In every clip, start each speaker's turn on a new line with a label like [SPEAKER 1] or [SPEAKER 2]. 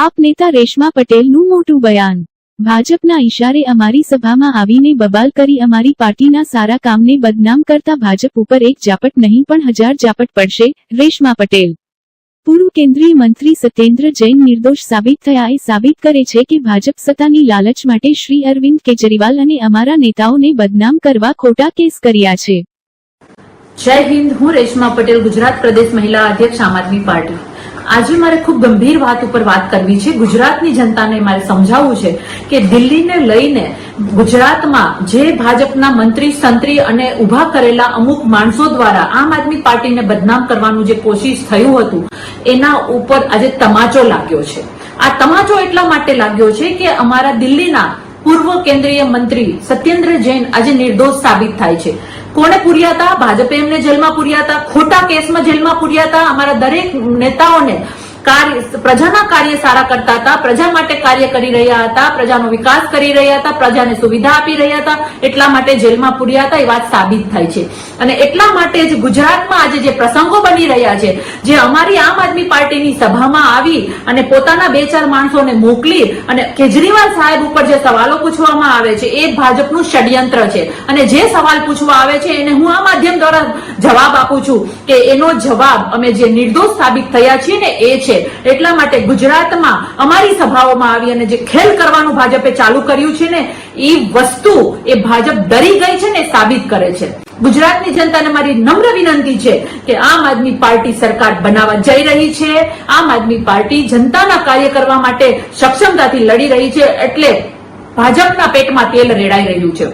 [SPEAKER 1] આપ નેતા રેશમા પટેલનું મોટું બયાન। ભાજપના ઈશારે અમારી સભામાં આવીને બબાલ કરી અમારી પાર્ટીના સારા કામને બદનામ કરતા ભાજપ ઉપર એક ઝાપટ નહીં પણ 1000 ઝાપટ પડશે। રેશમા પટેલ। પૂર્વ કેન્દ્રીય મંત્રી સત્યેન્દ્ર જૈન નિર્દોષ સાબિત થયા એ સાબિત કરે છે કે ભાજપ સત્તાની લાલચ માટે શ્રી અરવિંદ કેજરીવાલ અને અમારા નેતાઓને બદનામ કરવા ખોટા કેસ કર્યા છે।
[SPEAKER 2] જય હિન્દ। હું રેશમા પટેલ, ગુજરાત પ્રદેશ મહિલા અધ્યક્ષ આમ આદમી પાર્ટી। આજે મારે ખૂબ ગંભીર વાત ઉપર વાત કરવી છે। ગુજરાતની જનતાને મારે સમજાવવું છે કે દિલ્હીને લઈને ગુજરાતમાં જે ભાજપના મંત્રી સંત્રી અને ઉભા કરેલા અમુક માણસો દ્વારા આમ આદમી પાર્ટીને બદનામ કરવાનું જે કોશિશ થયું હતું એના ઉપર આજે તમાચો લાગ્યો છે। આ તમાચો એટલા માટે લાગ્યો છે કે અમારા દિલ્હીના પૂર્વ કેન્દ્રીય મંત્રી સત્યેન્દ્ર જૈન આજે નિર્દોષ સાબિત થાય છે। કોણે પૂર્યા હતા? ભાજપે એમને જેલમાં પૂર્યા હતા, ખોટા કેસમાં જેલમાં પૂર્યા હતા। અમારા દરેક નેતાઓને પ્રજાના કાર્ય સારા કરતા હતા, પ્રજા માટે કાર્ય કરી રહ્યા હતા, પ્રજાનો વિકાસ કરી રહ્યા હતા, પ્રજાને સુવિધા આપી રહ્યા હતા, એટલા માટે જેલમાં પૂર્યા હતા। એ વાત સાબિત થાય છે અને એટલા માટે જ ગુજરાતમાં આજે જે પ્રસંગો બની રહ્યા છે, જે અમારી આમ આદમી પાર્ટીની સભામાં આવી અને પોતાના 2-4 માણસોને મોકલી અને કેજરીવાલ સાહેબ ઉપર જે સવાલો પૂછવામાં આવે છે એ ભાજપનું ષડયંત્ર છે અને જે સવાલ પૂછવા આવે છે એને હું આ માધ્યમ દ્વારા જવાબ આપું છું કે એનો જવાબ અમે જે નિર્દોષ સાબિત થયા છીએ ને એ છે। એટલા માટે ગુજરાતમાં અમારી સભાઓમાં આવી અને જે ખેલ કરવાનું ભાજપે ચાલુ કર્યું છે ને એ વસ્તુ એ ભાજપ ડરી ગઈ છે ને સાબિત કરે છે। ગુજરાતની જનતાને મારી નમ્ર વિનંતી છે કે આમ આદમી પાર્ટી સરકાર બનાવવા જઈ રહી છે। આમ આદમી પાર્ટી જનતાના કાર્ય કરવા માટે સક્ષમતાથી લડી રહી છે, એટલે ભાજપના પેટમાં તેલ રેડાઈ રહ્યું છે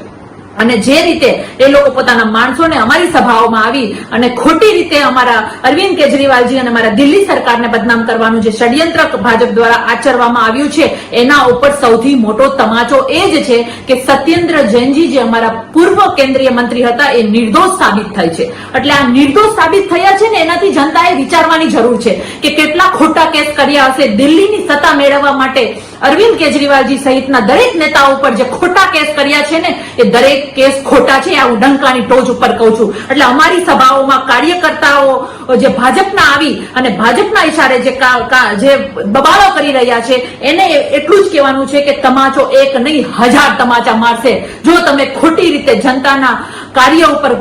[SPEAKER 2] અને જે રીતે એ લોકો પોતાના માણસોને અમારી સભાઓમાં આવી અને ખોટી રીતે અમારા અરવિંદ કેજરીવાલજી અને અમારા દિલ્હી સરકારને બદનામ કરવાનું જે ષડયંત્ર ભાજપ દ્વારા આચરવામાં આવ્યું છે એના ઉપર સૌથી મોટો તમાચો એ જ છે કે સત્યેન્દ્ર જૈનજી જે અમારા પૂર્વ કેન્દ્રીય મંત્રી હતા એ નિર્દોષ સાબિત થાય છે। એટલે આ નિર્દોષ સાબિત થયા છે ને એનાથી જનતાએ વિચારવાની જરૂર છે કે કેટલા ખોટા કેસ કર્યા હશે દિલ્હીની સત્તા મેળવવા માટે। અરવિંદ કેજરીવાલજી સહિતના દરેક નેતાઓ ઉપર જે ખોટા કેસ કર્યા છે ને એ દરેક કેસ ખોટા છે। આ હું ડંકાની ટોચ ઉપર કહું છું। એટલે અમારી સભાઓમાં કાર્યકર્તાઓ જે ભાજપના આવી અને ભાજપના ઈશારે જે બબાલો કરી રહ્યા છે એને એટલું જ કહેવાનું છે કે તમાચો એક નહીં 1000 તમાચા મારશે જો તમે ખોટી રીતે જનતાના કાર્ય ઉપર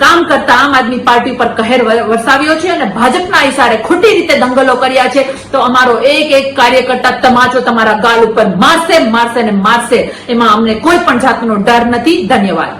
[SPEAKER 2] કામ કરતા આમ આદમી પાર્ટી ઉપર કહેર વરસાવ્યો છે અને ભાજપના ઈશારે ખોટી રીતે દંગલો કર્યા છે તો અમારો એક કાર્યકર્તા તમાચો તમારા ગાલ ઉપર મારશે ને મારશે। એમાં અમને કોઈ પણ જાતનો ડર નથી। ધન્યવાદ।